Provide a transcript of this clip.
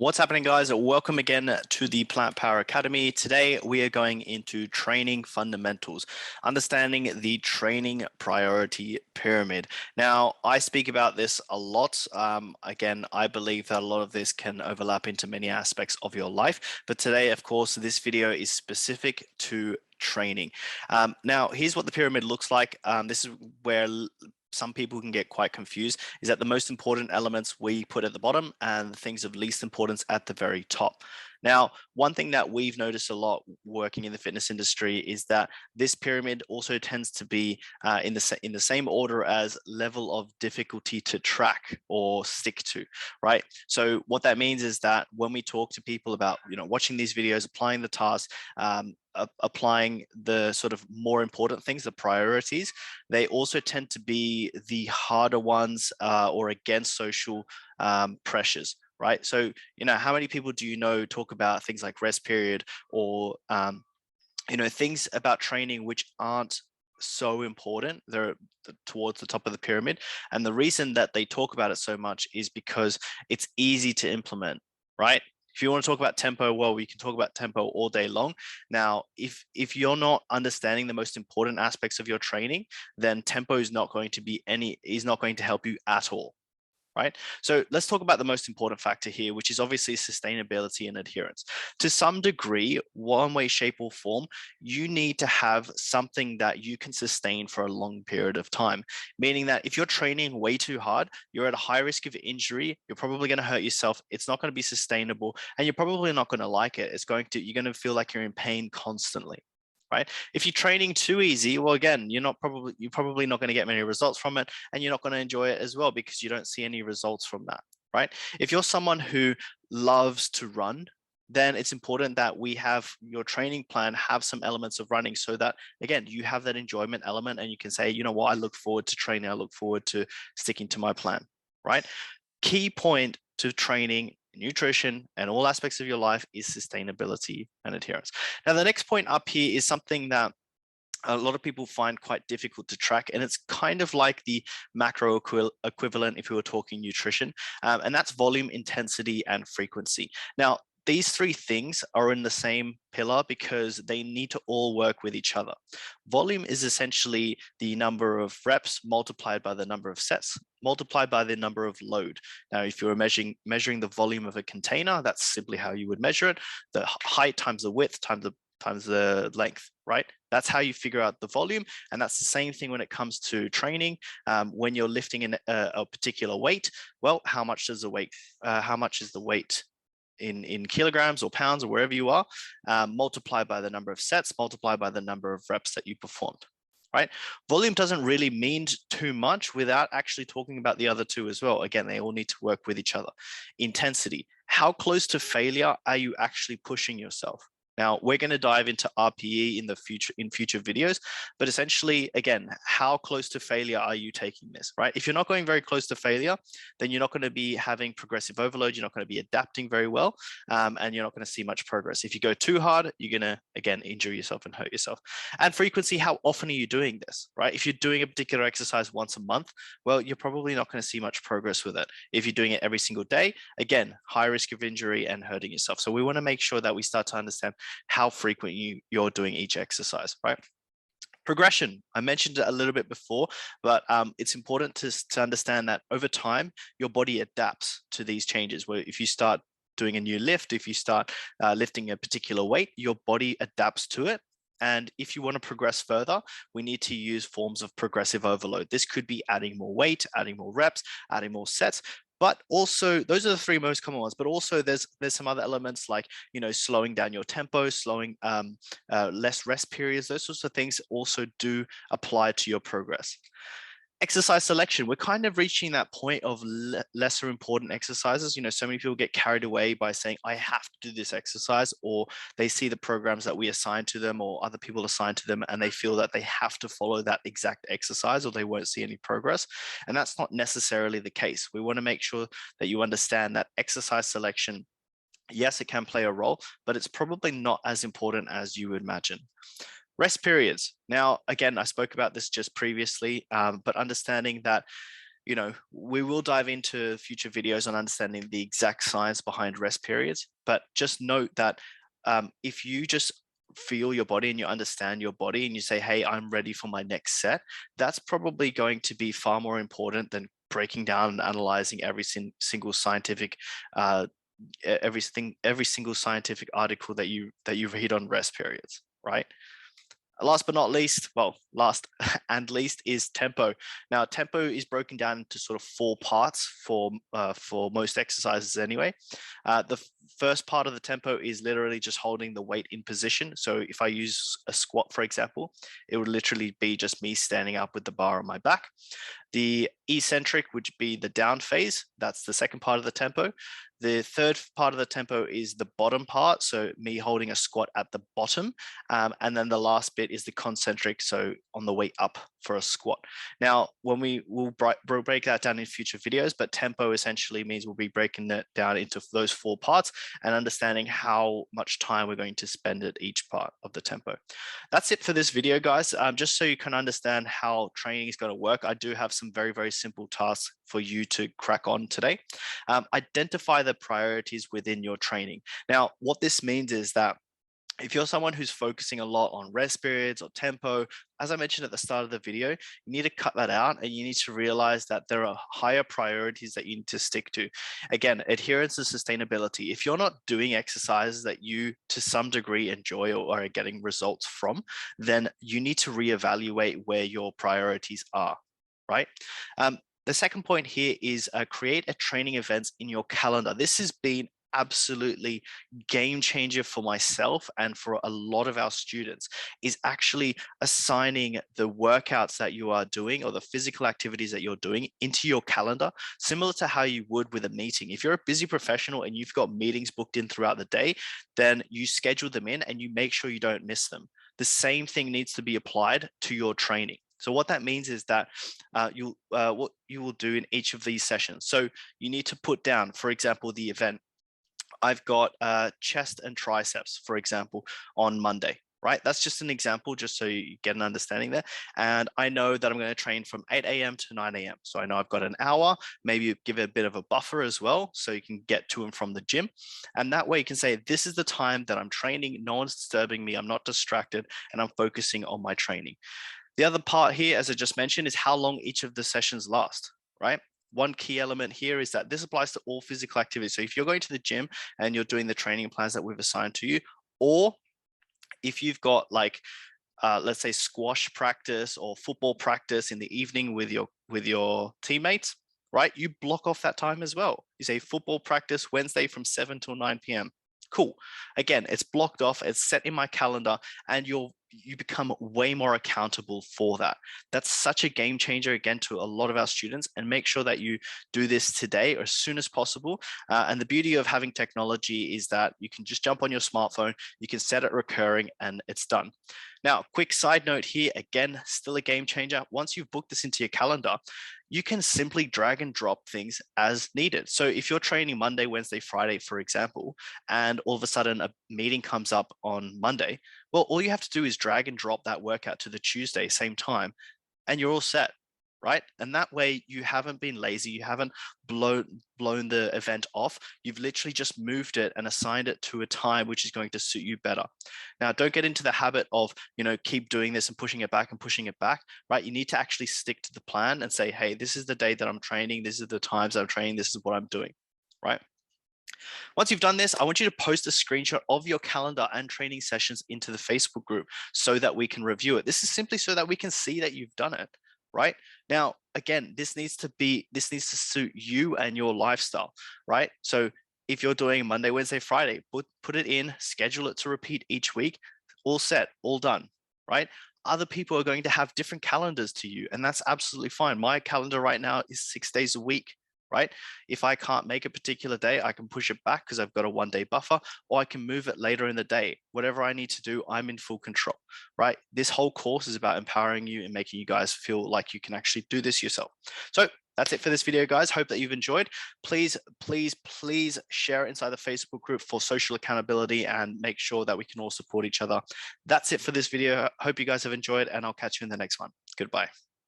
What's happening, guys? Welcome again to the Plant Power Academy. Today, we are going into training fundamentals, understanding the training priority pyramid. Now, I speak about this a lot. Again, I believe that a lot of this can overlap into many aspects of your life. But today, of course, this video is specific to training. Now, here's what the pyramid looks like. This is where some people can get quite confused, is that the most important elements we put at the bottom and the things of least importance at the very top. Now, one thing that we've noticed a lot working in the fitness industry is that this pyramid also tends to be in the same order as level of difficulty to track or stick to, right? So what that means is that when we talk to people about, watching these videos, applying the task, applying the sort of more important things, the priorities, they also tend to be the harder ones or against social pressures, right? So, how many people do you know talk about things like rest period or, things about training which aren't so important? They're towards the top of the pyramid. And the reason that they talk about it so much is because it's easy to implement, right? If you want to talk about tempo, well, we can talk about tempo all day long. Now, if you're not understanding the most important aspects of your training, then tempo is not going to help you at all. Right? So let's talk about the most important factor here, which is obviously sustainability and adherence. To some degree, one way, shape, or form, you need to have something that you can sustain for a long period of time, meaning that if you're training way too hard, you're at a high risk of injury, you're probably going to hurt yourself, it's not going to be sustainable, and you're probably not going to like it. You're going to feel like you're in pain constantly. Right? If you're training too easy, well, again, you're probably not going to get many results from it, and you're not going to enjoy it as well because you don't see any results from that, right? If you're someone who loves to run, then it's important that we have your training plan have some elements of running so that, again, you have that enjoyment element and you can say, you know what, I look forward to training, I look forward to sticking to my plan, right? Key point to training, nutrition, and all aspects of your life is sustainability and adherence. Now, the next point up here is something that a lot of people find quite difficult to track, and it's kind of like the macro equivalent if we were talking nutrition, and that's volume, intensity, and frequency. Now, these three things are in the same pillar because they need to all work with each other. Volume is essentially the number of reps multiplied by the number of sets, multiplied by the number of load. Now, if you were measuring the volume of a container, that's simply how you would measure it. The height times the width times the length, right? That's how you figure out the volume. And that's the same thing when it comes to training. When you're lifting a particular weight, well, how much is the weight in kilograms or pounds or wherever you are, multiplied by the number of sets, multiplied by the number of reps that you performed, right? Volume doesn't really mean too much without actually talking about the other two as well. Again, they all need to work with each other. Intensity, how close to failure are you actually pushing yourself? Now, we're going to dive into RPE in future videos, but essentially, again, how close to failure are you taking this, right? If you're not going very close to failure, then you're not going to be having progressive overload, you're not going to be adapting very well, and you're not going to see much progress. If you go too hard, you're going to, again, injure yourself and hurt yourself. And frequency, how often are you doing this, right? If you're doing a particular exercise once a month, well, you're probably not going to see much progress with it. If you're doing it every single day, again, high risk of injury and hurting yourself. So we want to make sure that we start to understand how frequent you're doing each exercise, right? Progression, I mentioned it a little bit before, but it's important to understand that over time, your body adapts to these changes. Where if you start doing a new lift, if you start lifting a particular weight, your body adapts to it. And if you want to progress further, we need to use forms of progressive overload. This could be adding more weight, adding more reps, adding more sets. But also, those are the three most common ones. But also, there's some other elements like, slowing down your tempo, slowing less rest periods. Those sorts of things also do apply to your progress. Exercise selection, we're kind of reaching that point of lesser important exercises. So many people get carried away by saying, I have to do this exercise, or they see the programs that we assign to them or other people assign to them, and they feel that they have to follow that exact exercise or they won't see any progress. And that's not necessarily the case. We want to make sure that you understand that exercise selection, yes, it can play a role, but it's probably not as important as you would imagine. Rest periods. Now, again, I spoke about this just previously, but understanding that we will dive into future videos on understanding the exact science behind rest periods, but just note that if you just feel your body and you understand your body and you say, hey, I'm ready for my next set, that's probably going to be far more important than breaking down and analyzing single scientific every single scientific article that you read on rest periods, right? Last but not least, well, last and least is tempo. Now, tempo is broken down into sort of 4 parts for most exercises anyway. The first part of the tempo is literally just holding the weight in position. So if I use a squat, for example, it would literally be just me standing up with the bar on my back. The eccentric would be the down phase. That's the second part of the tempo. The third part of the tempo is the bottom part, so me holding a squat at the bottom. And then the last bit is the concentric, so on the way up for a squat. Now, we'll break that down in future videos, but tempo essentially means we'll be breaking it down into those 4 parts and understanding how much time we're going to spend at each part of the tempo. That's it for this video, guys. Just so you can understand how training is going to work, I do have some very, very simple tasks for you to crack on today. Identify the priorities within your training. Now, what this means is that if you're someone who's focusing a lot on rest periods or tempo, as I mentioned at the start of the video, you need to cut that out and you need to realize that there are higher priorities that you need to stick to. Again, adherence and sustainability. If you're not doing exercises that you to some degree enjoy or are getting results from, then you need to reevaluate where your priorities are, right? The second point here is create a training events in your calendar. This has been absolutely game changer for myself and for a lot of our students, is actually assigning the workouts that you are doing or the physical activities that you're doing into your calendar, similar to how you would with a meeting. If you're a busy professional and you've got meetings booked in throughout the day, then you schedule them in and you make sure you don't miss them. The same thing needs to be applied to your training. So what that means is that what you will do in each of these sessions. So you need to put down, for example, the event. I've got chest and triceps, for example, on Monday, right? That's just an example, just so you get an understanding there. And I know that I'm going to train from 8 a.m. to 9 a.m. So I know I've got an hour, maybe give it a bit of a buffer as well, so you can get to and from the gym. And that way you can say, this is the time that I'm training, no one's disturbing me, I'm not distracted, and I'm focusing on my training. The other part here, as I just mentioned, is how long each of the sessions last, right? One key element here is that this applies to all physical activities. So if you're going to the gym and you're doing the training plans that we've assigned to you, or if you've got like, let's say squash practice or football practice in the evening with your teammates, right? You block off that time as well. You say football practice Wednesday from 7 till 9 p.m. Cool. Again, it's blocked off, it's set in my calendar, and you become way more accountable for that. That's such a game changer, again, to a lot of our students, and make sure that you do this today or as soon as possible. And the beauty of having technology is that you can just jump on your smartphone, you can set it recurring, and it's done. Now, quick side note here, again, still a game changer. Once you've booked this into your calendar, you can simply drag and drop things as needed. So if you're training Monday, Wednesday, Friday, for example, and all of a sudden a meeting comes up on Monday, well, all you have to do is drag and drop that workout to the Tuesday, same time, and you're all set, right? And that way you haven't been lazy, you haven't blown the event off, you've literally just moved it and assigned it to a time which is going to suit you better. Now, don't get into the habit of, keep doing this and pushing it back, right? You need to actually stick to the plan and say, hey, this is the day that I'm training, this is the times I'm training, this is what I'm doing, right? Once you've done this, I want you to post a screenshot of your calendar and training sessions into the Facebook group so that we can review it. This is simply so that we can see that you've done it, right? Now, again, this needs to suit you and your lifestyle, right? So if you're doing Monday, Wednesday, Friday, put it in, schedule it to repeat each week, all set, all done, right? Other people are going to have different calendars to you, and that's absolutely fine. My calendar right now is 6 days a week, right? If I can't make a particular day, I can push it back because I've got a 1-day buffer, or I can move it later in the day. Whatever I need to do, I'm in full control, right? This whole course is about empowering you and making you guys feel like you can actually do this yourself. So that's it for this video, guys. Hope that you've enjoyed. Please, please, please share it inside the Facebook group for social accountability and make sure that we can all support each other. That's it for this video. Hope you guys have enjoyed, and I'll catch you in the next one. Goodbye.